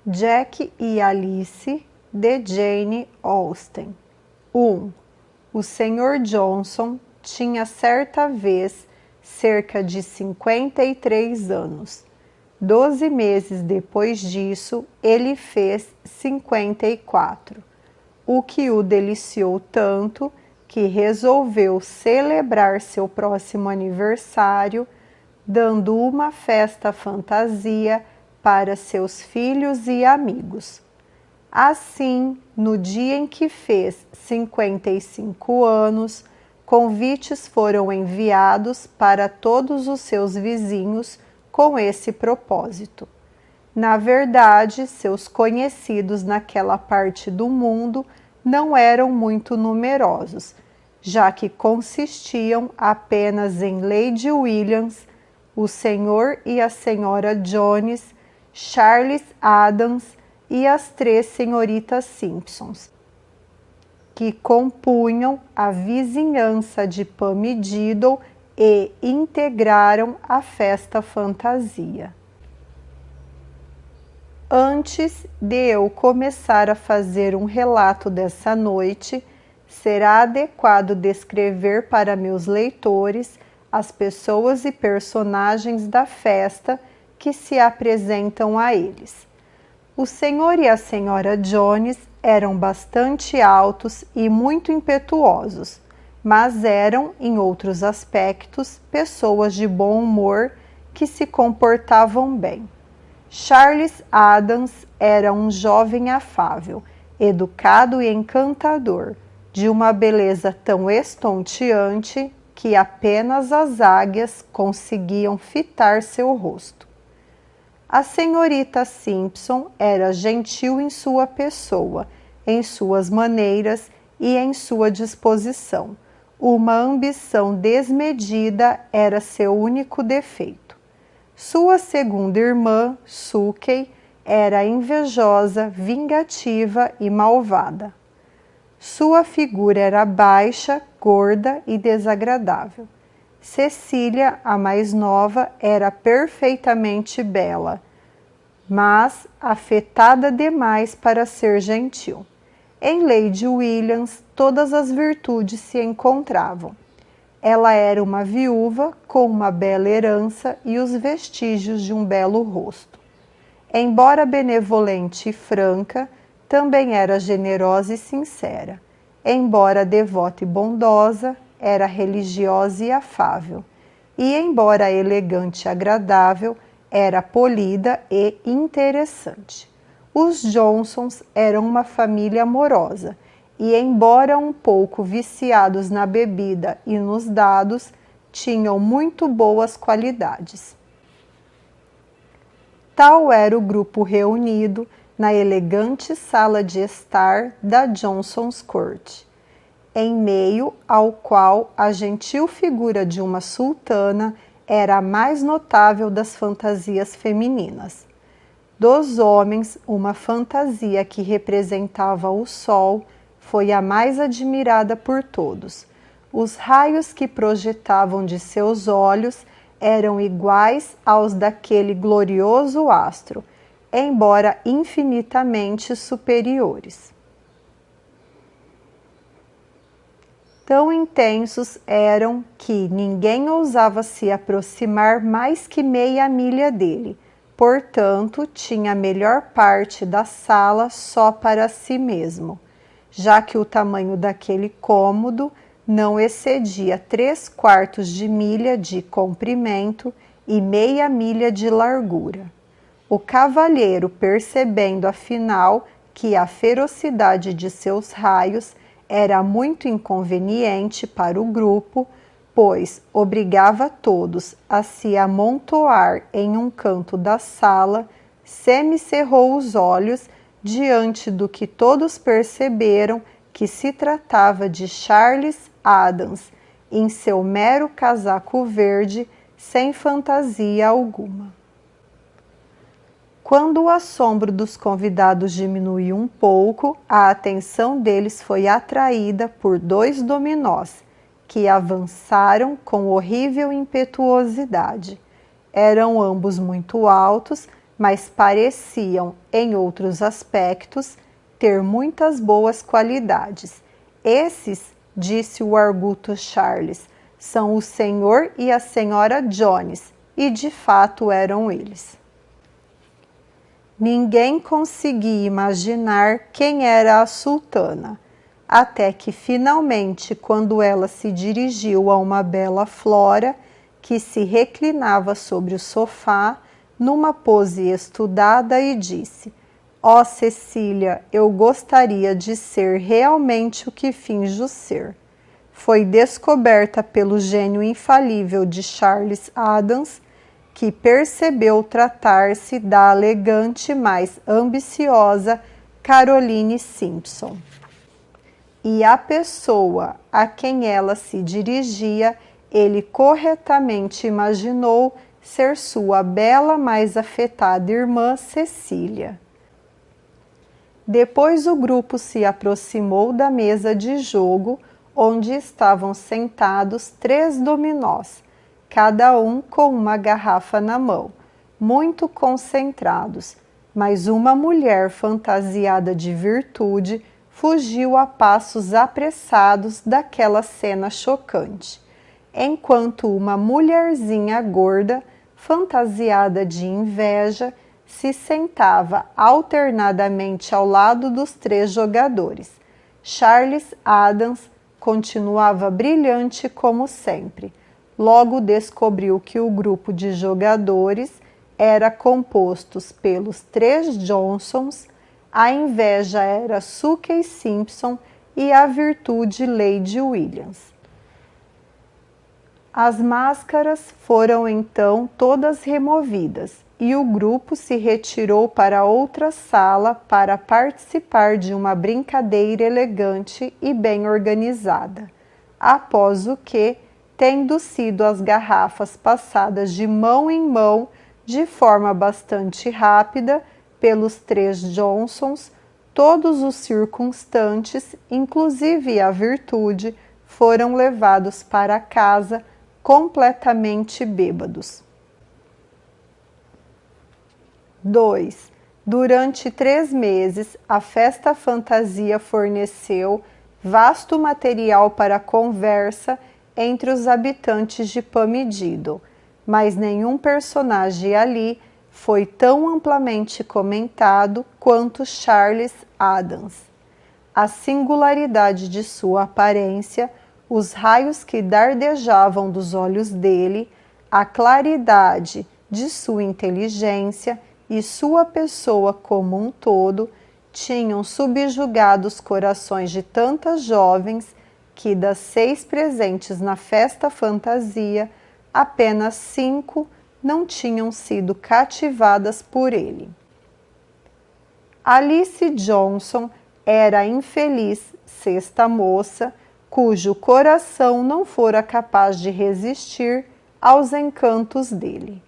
Jack e Alice, de Jane Austen. 1. O Sr. Johnson tinha certa vez cerca de 53 anos. 12 meses depois disso, ele fez 54, o que o deliciou tanto que resolveu celebrar seu próximo aniversário dando uma festa fantasia para seus filhos e amigos. Assim, no dia em que fez 55 anos, convites foram enviados para todos os seus vizinhos com esse propósito. Na verdade, seus conhecidos naquela parte do mundo não eram muito numerosos, já que consistiam apenas em Lady Williams, o Sr. e a Sra. Jones, Charles Adams e as 3 senhoritas Simpsons, que compunham a vizinhança de Pam e Diddle e integraram a festa fantasia. Antes de eu começar a fazer um relato dessa noite, será adequado descrever para meus leitores as pessoas e personagens da festa que se apresentam a eles. O Sr. e a Sra. Jones eram bastante altos e muito impetuosos, mas eram, em outros aspectos, pessoas de bom humor que se comportavam bem. Charles Adams era um jovem afável, educado e encantador, de uma beleza tão estonteante que apenas as águias conseguiam fitar seu rosto. A senhorita Simpson era gentil em sua pessoa, em suas maneiras e em sua disposição. Uma ambição desmedida era seu único defeito. Sua segunda irmã, Sookie, era invejosa, vingativa e malvada. Sua figura era baixa, gorda e desagradável. Cecília, a mais nova, era perfeitamente bela, mas afetada demais para ser gentil. Em Lady Williams, todas as virtudes se encontravam. Ela era uma viúva com uma bela herança e os vestígios de um belo rosto. Embora benevolente e franca, também era generosa e sincera. Embora devota e bondosa, era religiosa e afável. E embora elegante e agradável, era polida e interessante. Os Johnsons eram uma família amorosa e, embora um pouco viciados na bebida e nos dados, tinham muito boas qualidades. Tal era o grupo reunido na elegante sala de estar da Johnson's Court, em meio ao qual a gentil figura de uma sultana era a mais notável das fantasias femininas. Dos homens, uma fantasia que representava o sol foi a mais admirada por todos. Os raios que projetavam de seus olhos eram iguais aos daquele glorioso astro, embora infinitamente superiores. Tão intensos eram que ninguém ousava se aproximar mais que meia milha dele, portanto, tinha a melhor parte da sala só para si mesmo, já que o tamanho daquele cômodo não excedia 3/4 de milha de comprimento e meia milha de largura. O cavalheiro, percebendo afinal que a ferocidade de seus raios era muito inconveniente para o grupo, pois obrigava todos a se amontoar em um canto da sala, semicerrou os olhos diante do que todos perceberam que se tratava de Charles Adams, em seu mero casaco verde, sem fantasia alguma. Quando o assombro dos convidados diminuiu um pouco, a atenção deles foi atraída por 2 dominós, que avançaram com horrível impetuosidade. Eram ambos muito altos, mas pareciam, em outros aspectos, ter muitas boas qualidades. Esses, disse o arguto Charles, são o Sr. e a Sra. Jones, e de fato eram eles. Ninguém conseguia imaginar quem era a sultana, até que finalmente, quando ela se dirigiu a uma bela Flora, que se reclinava sobre o sofá, numa pose estudada, e disse: ó Cecília, eu gostaria de ser realmente o que finjo ser. Foi descoberta pelo gênio infalível de Charles Addams, que percebeu tratar-se da elegante, mas ambiciosa Caroline Simpson. E a pessoa a quem ela se dirigia, ele corretamente imaginou ser sua bela, mas afetada irmã Cecília. Depois o grupo se aproximou da mesa de jogo, onde estavam sentados 3 dominós, cada um com uma garrafa na mão, muito concentrados, mas uma mulher fantasiada de virtude fugiu a passos apressados daquela cena chocante, enquanto uma mulherzinha gorda, fantasiada de inveja, se sentava alternadamente ao lado dos 3 jogadores. Charles Addams continuava brilhante como sempre. Logo descobriu que o grupo de jogadores era composto pelos 3 Johnsons, a inveja era Sookie Simpson e a virtude Lady Williams. As máscaras foram então todas removidas e o grupo se retirou para outra sala para participar de uma brincadeira elegante e bem organizada, após o que, tendo sido as garrafas passadas de mão em mão de forma bastante rápida pelos 3 Johnsons, todos os circunstantes, inclusive a virtude, foram levados para casa completamente bêbados. 2. Durante 3 meses, a festa fantasia forneceu vasto material para conversa entre os habitantes de Pamidido, mas nenhum personagem ali foi tão amplamente comentado quanto Charles Addams. A singularidade de sua aparência, os raios que dardejavam dos olhos dele, a claridade de sua inteligência e sua pessoa como um todo tinham subjugado os corações de tantas jovens que, das 6 presentes na festa fantasia, apenas 5 não tinham sido cativadas por ele. Alice Johnson era a infeliz 6ª moça, cujo coração não fora capaz de resistir aos encantos dele.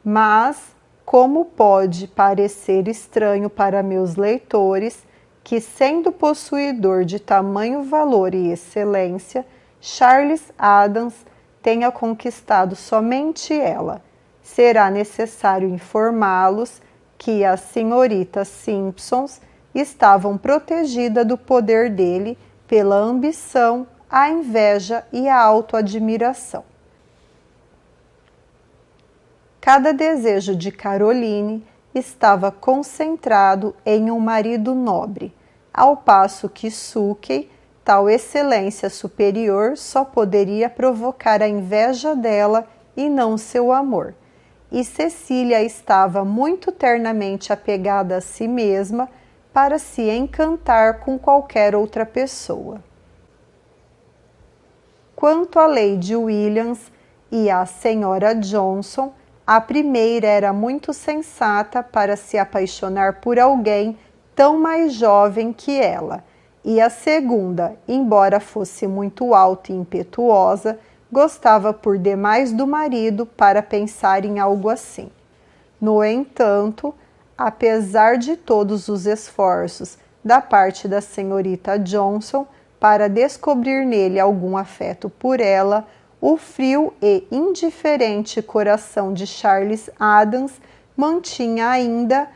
Mas, como pode parecer estranho para meus leitores, que sendo possuidor de tamanho valor e excelência, Charles Addams tenha conquistado somente ela, será necessário informá-los que as senhoritas Simpsons estavam protegidas do poder dele pela ambição, a inveja e a autoadmiração. Cada desejo de Caroline estava concentrado em um marido nobre, ao passo que Sookie, tal excelência superior, só poderia provocar a inveja dela e não seu amor. E Cecília estava muito ternamente apegada a si mesma para se encantar com qualquer outra pessoa. Quanto a Lady Williams e a Sra. Johnson, a primeira era muito sensata para se apaixonar por alguém tão mais jovem que ela, e a segunda, embora fosse muito alta e impetuosa, gostava por demais do marido para pensar em algo assim. No entanto, apesar de todos os esforços da parte da senhorita Johnson para descobrir nele algum afeto por ela, o frio e indiferente coração de Charles Addams mantinha ainda,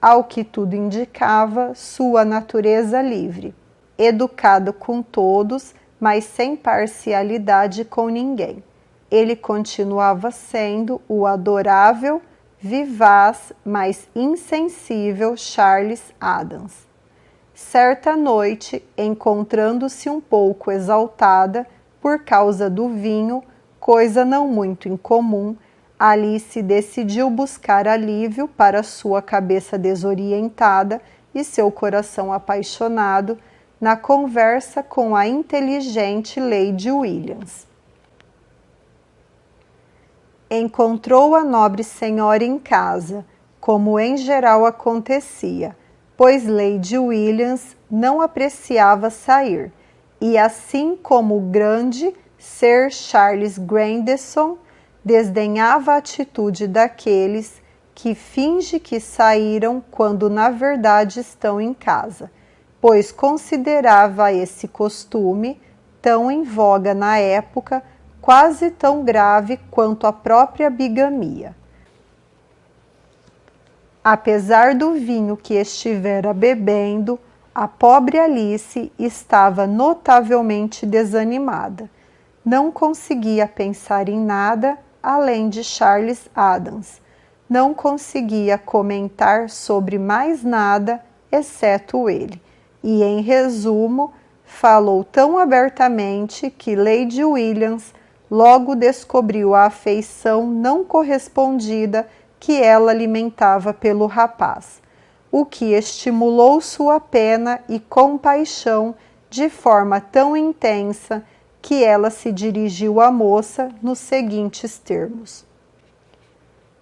ao que tudo indicava, sua natureza livre, educado com todos, mas sem parcialidade com ninguém. Ele continuava sendo o adorável, vivaz, mas insensível Charles Addams. Certa noite, encontrando-se um pouco exaltada por causa do vinho, coisa não muito incomum, Alice decidiu buscar alívio para sua cabeça desorientada e seu coração apaixonado na conversa com a inteligente Lady Williams. Encontrou a nobre senhora em casa, como em geral acontecia, pois Lady Williams não apreciava sair, e assim como o grande Sir Charles Grandison desdenhava a atitude daqueles que finge que saíram quando na verdade estão em casa, pois considerava esse costume, tão em voga na época, quase tão grave quanto a própria bigamia. Apesar do vinho que estivera bebendo, a pobre Alice estava notavelmente desanimada. Não conseguia pensar em nada além de Charles Addams. Não conseguia comentar sobre mais nada, exceto ele. E, em resumo, falou tão abertamente que Lady Williams logo descobriu a afeição não correspondida que ela alimentava pelo rapaz, o que estimulou sua pena e compaixão de forma tão intensa que ela se dirigiu à moça nos seguintes termos: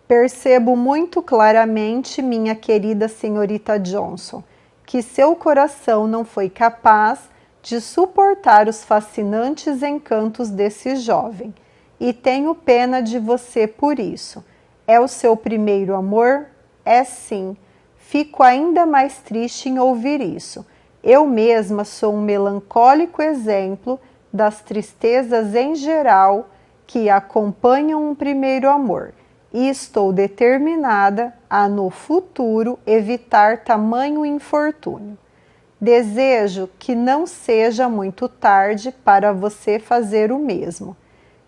percebo muito claramente, minha querida senhorita Johnson, que seu coração não foi capaz de suportar os fascinantes encantos desse jovem, e tenho pena de você por isso. É o seu primeiro amor? É sim. Fico ainda mais triste em ouvir isso. Eu mesma sou um melancólico exemplo das tristezas em geral que acompanham um primeiro amor, e estou determinada a no futuro evitar tamanho infortúnio. Desejo que não seja muito tarde para você fazer o mesmo.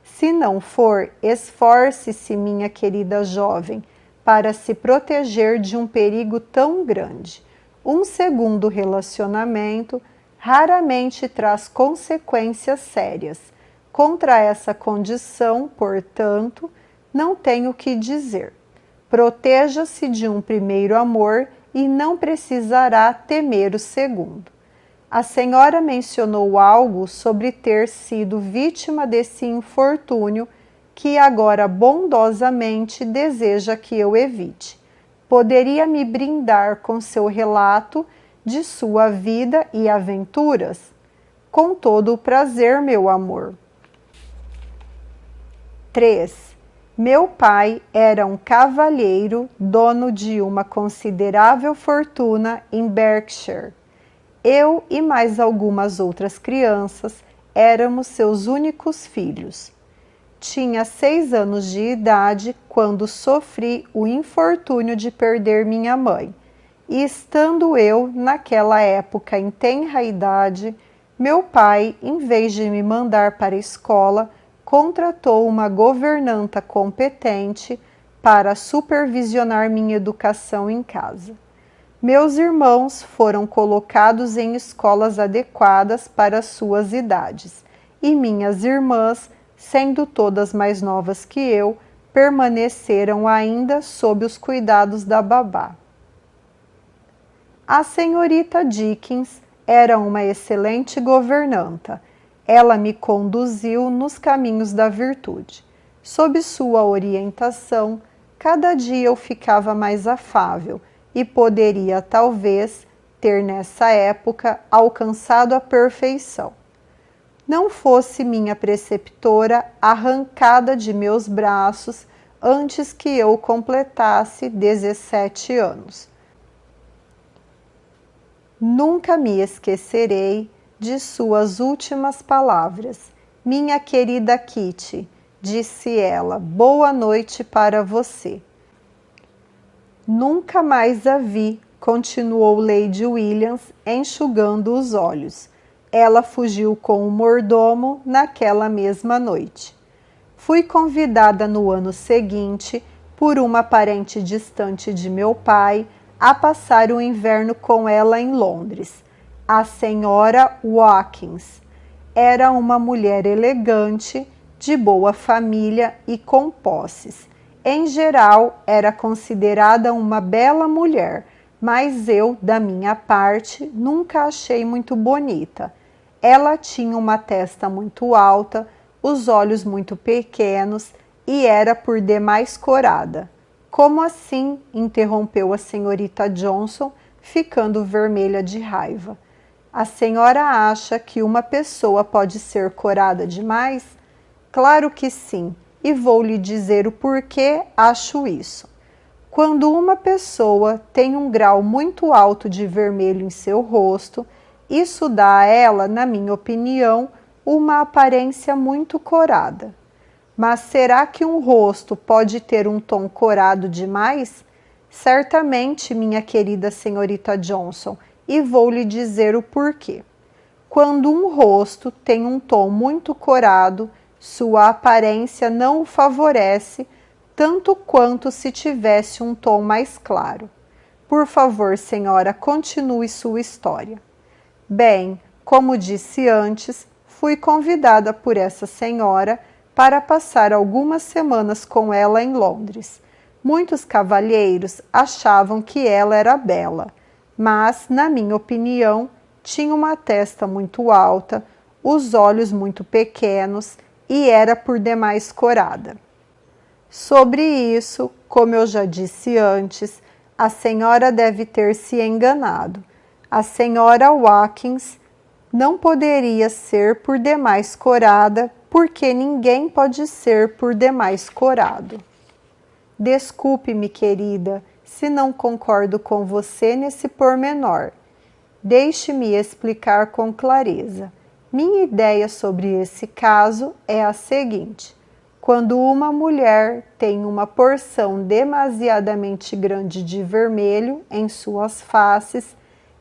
Se não for, esforce-se, minha querida jovem, para se proteger de um perigo tão grande. Um segundo relacionamento raramente traz consequências sérias. Contra essa condição, portanto, não tenho o que dizer. Proteja-se de um primeiro amor e não precisará temer o segundo. A senhora mencionou algo sobre ter sido vítima desse infortúnio que agora bondosamente deseja que eu evite. Poderia me brindar com seu relato de sua vida e aventuras? Com todo o prazer, meu amor. 3. Meu pai era um cavalheiro, dono de uma considerável fortuna em Berkshire. Eu e mais algumas outras crianças éramos seus únicos filhos. Tinha 6 anos de idade quando sofri o infortúnio de perder minha mãe, e estando eu, naquela época em tenra idade, meu pai, em vez de me mandar para a escola, contratou uma governanta competente para supervisionar minha educação em casa. Meus irmãos foram colocados em escolas adequadas para suas idades, e minhas irmãs, sendo todas mais novas que eu, permaneceram ainda sob os cuidados da babá. A senhorita Dickens era uma excelente governanta. Ela me conduziu nos caminhos da virtude. Sob sua orientação, cada dia eu ficava mais afável e poderia, talvez, ter nessa época alcançado a perfeição. Não fosse minha preceptora arrancada de meus braços antes que eu completasse 17 anos. Nunca me esquecerei de suas últimas palavras. Minha querida Kitty, disse ela, boa noite para você. Nunca mais a vi, continuou Lady Williams, enxugando os olhos. Ela fugiu com o mordomo naquela mesma noite. Fui convidada no ano seguinte, por uma parente distante de meu pai, a passar o inverno com ela em Londres. A senhora Watkins era uma mulher elegante, de boa família e com posses. Em geral, era considerada uma bela mulher, mas eu, da minha parte, nunca a achei muito bonita. Ela tinha uma testa muito alta, os olhos muito pequenos e era por demais corada. Como assim? Interrompeu a senhorita Johnson, ficando vermelha de raiva. A senhora acha que uma pessoa pode ser corada demais? Claro que sim, e vou lhe dizer o porquê acho isso. Quando uma pessoa tem um grau muito alto de vermelho em seu rosto, isso dá a ela, na minha opinião, uma aparência muito corada. Mas será que um rosto pode ter um tom corado demais? Certamente, minha querida senhorita Johnson, e vou lhe dizer o porquê. Quando um rosto tem um tom muito corado, sua aparência não o favorece tanto quanto se tivesse um tom mais claro. Por favor, senhora, continue sua história. Bem, como disse antes, fui convidada por essa senhora para passar algumas semanas com ela em Londres. Muitos cavalheiros achavam que ela era bela, mas, na minha opinião, tinha uma testa muito alta, os olhos muito pequenos e era por demais corada. Sobre isso, como eu já disse antes, a senhora deve ter se enganado. A senhora Watkins não poderia ser por demais corada, porque ninguém pode ser por demais corado. Desculpe-me, querida, se não concordo com você nesse pormenor. Deixe-me explicar com clareza. Minha ideia sobre esse caso é a seguinte: quando uma mulher tem uma porção demasiadamente grande de vermelho em suas faces,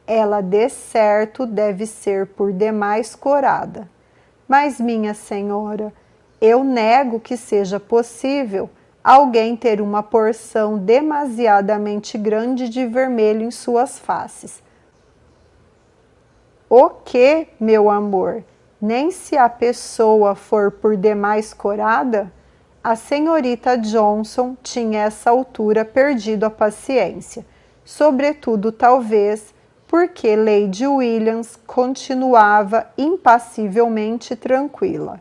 ela de certo deve ser por demais corada. Mas, minha senhora, eu nego que seja possível alguém ter uma porção demasiadamente grande de vermelho em suas faces. O que, meu amor? Nem se a pessoa for por demais corada? A senhorita Johnson tinha a essa altura perdido a paciência, sobretudo talvez porque Lady Williams continuava impassivelmente tranquila.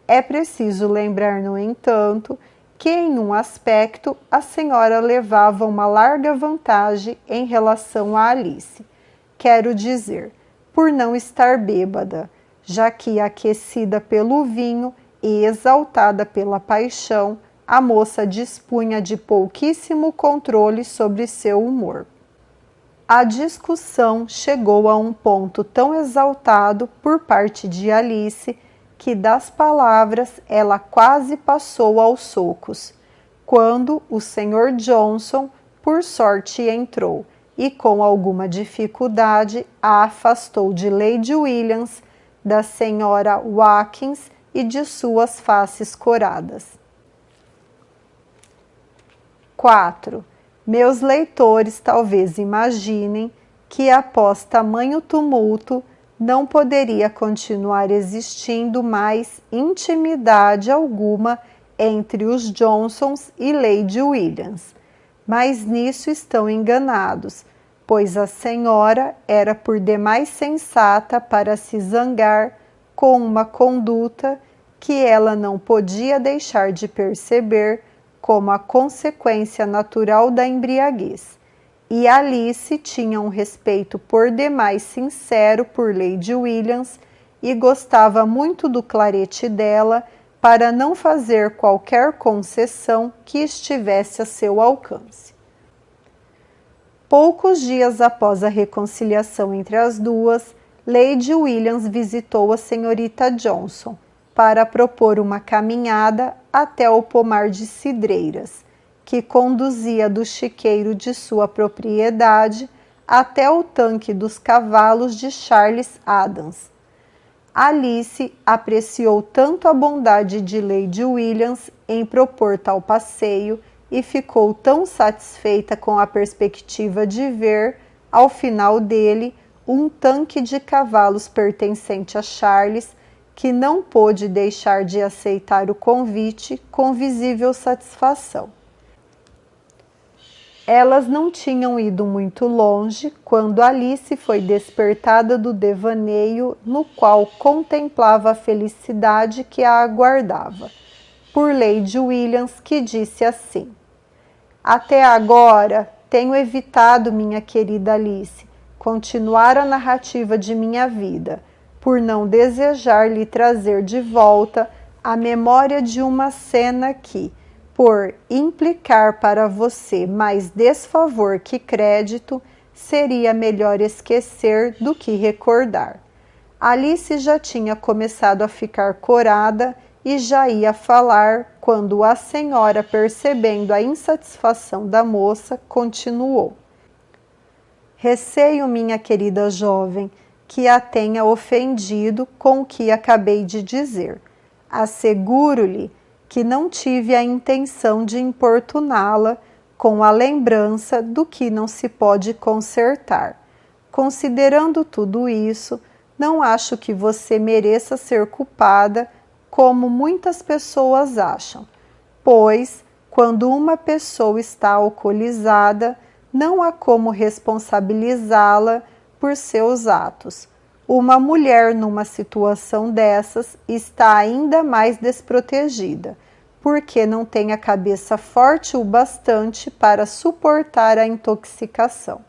É preciso lembrar, no entanto, que em um aspecto a senhora levava uma larga vantagem em relação a Alice. Quero dizer, por não estar bêbada, já que, aquecida pelo vinho e exaltada pela paixão, a moça dispunha de pouquíssimo controle sobre seu humor. A discussão chegou a um ponto tão exaltado por parte de Alice que das palavras ela quase passou aos socos, quando o Sr. Johnson, por sorte, entrou e com alguma dificuldade a afastou de Lady Williams, da senhora Watkins e de suas faces coradas. 4. Meus leitores talvez imaginem que após tamanho tumulto não poderia continuar existindo mais intimidade alguma entre os Johnsons e Lady Williams. Mas nisso estão enganados, pois a senhora era por demais sensata para se zangar com uma conduta que ela não podia deixar de perceber como a consequência natural da embriaguez. E Alice tinha um respeito por demais sincero por Lady Williams e gostava muito do clarete dela para não fazer qualquer concessão que estivesse a seu alcance. Poucos dias após a reconciliação entre as duas, Lady Williams visitou a senhorita Johnson para propor uma caminhada até o pomar de cidreiras, que conduzia do chiqueiro de sua propriedade até o tanque dos cavalos de Charles Adams. Alice apreciou tanto a bondade de Lady Williams em propor tal passeio e ficou tão satisfeita com a perspectiva de ver, ao final dele, um tanque de cavalos pertencente a Charles, que não pôde deixar de aceitar o convite com visível satisfação. Elas não tinham ido muito longe quando Alice foi despertada do devaneio no qual contemplava a felicidade que a aguardava, por Lady Williams, que disse assim: "Até agora tenho evitado, minha querida Alice, continuar a narrativa de minha vida, por não desejar lhe trazer de volta a memória de uma cena que, por implicar para você mais desfavor que crédito, seria melhor esquecer do que recordar." Alice já tinha começado a ficar corada e já ia falar, quando a senhora, percebendo a insatisfação da moça, continuou: "Receio, minha querida jovem, que a tenha ofendido com o que acabei de dizer. Asseguro-lhe que não tive a intenção de importuná-la com a lembrança do que não se pode consertar. Considerando tudo isso, não acho que você mereça ser culpada, como muitas pessoas acham, pois, quando uma pessoa está alcoolizada, não há como responsabilizá-la por seus atos. Uma mulher numa situação dessas está ainda mais desprotegida, porque não tem a cabeça forte o bastante para suportar a intoxicação."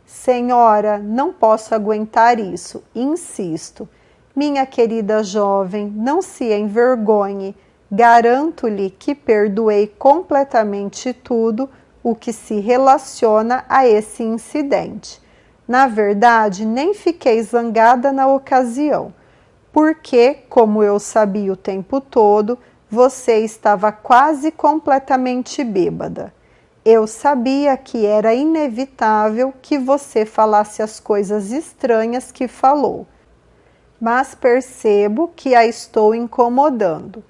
"Senhora, não posso aguentar isso, insisto. Minha querida jovem, não se envergonhe. Garanto-lhe que perdoei completamente tudo o que se relaciona a esse incidente. Na verdade, nem fiquei zangada na ocasião, porque, como eu sabia o tempo todo, você estava quase completamente bêbada. Eu sabia que era inevitável que você falasse as coisas estranhas que falou, mas percebo que a estou incomodando.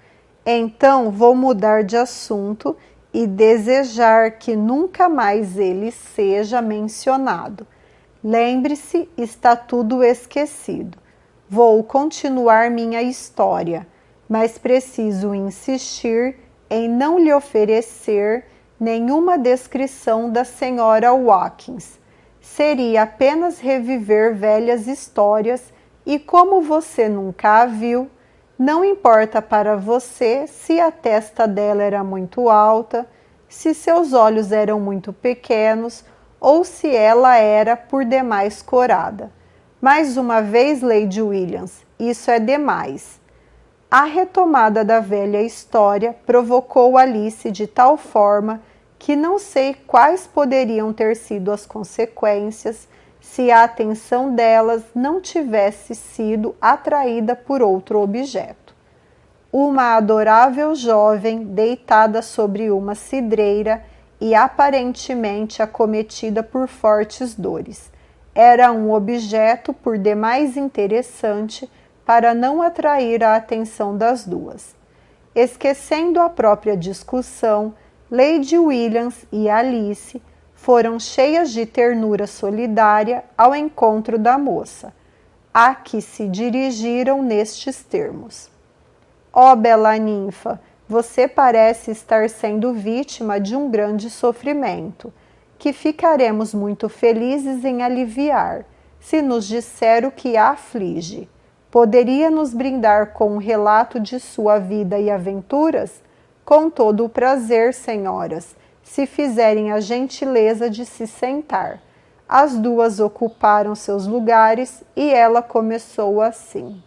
Então vou mudar de assunto e desejar que nunca mais ele seja mencionado. Lembre-se, está tudo esquecido. Vou continuar minha história, mas preciso insistir em não lhe oferecer nenhuma descrição da senhora Watkins. Seria apenas reviver velhas histórias e, como você nunca a viu, não importa para você se a testa dela era muito alta, se seus olhos eram muito pequenos ou se ela era por demais corada. Mais uma vez, Lady Williams, isso é demais." A retomada da velha história provocou Alice de tal forma que não sei quais poderiam ter sido as consequências se a atenção delas não tivesse sido atraída por outro objeto. Uma adorável jovem deitada sobre uma cidreira e aparentemente acometida por fortes dores. Era um objeto por demais interessante para não atrair a atenção das duas. Esquecendo a própria discussão, Lady Williams e Alice foram cheias de ternura solidária ao encontro da moça, a que se dirigiram nestes termos: "Ó bela ninfa, você parece estar sendo vítima de um grande sofrimento, que ficaremos muito felizes em aliviar, se nos disser o que a aflige. Poderia nos brindar com um relato de sua vida e aventuras? Com todo o prazer, senhoras, se fizerem a gentileza de se sentar." As duas ocuparam seus lugares e ela começou assim: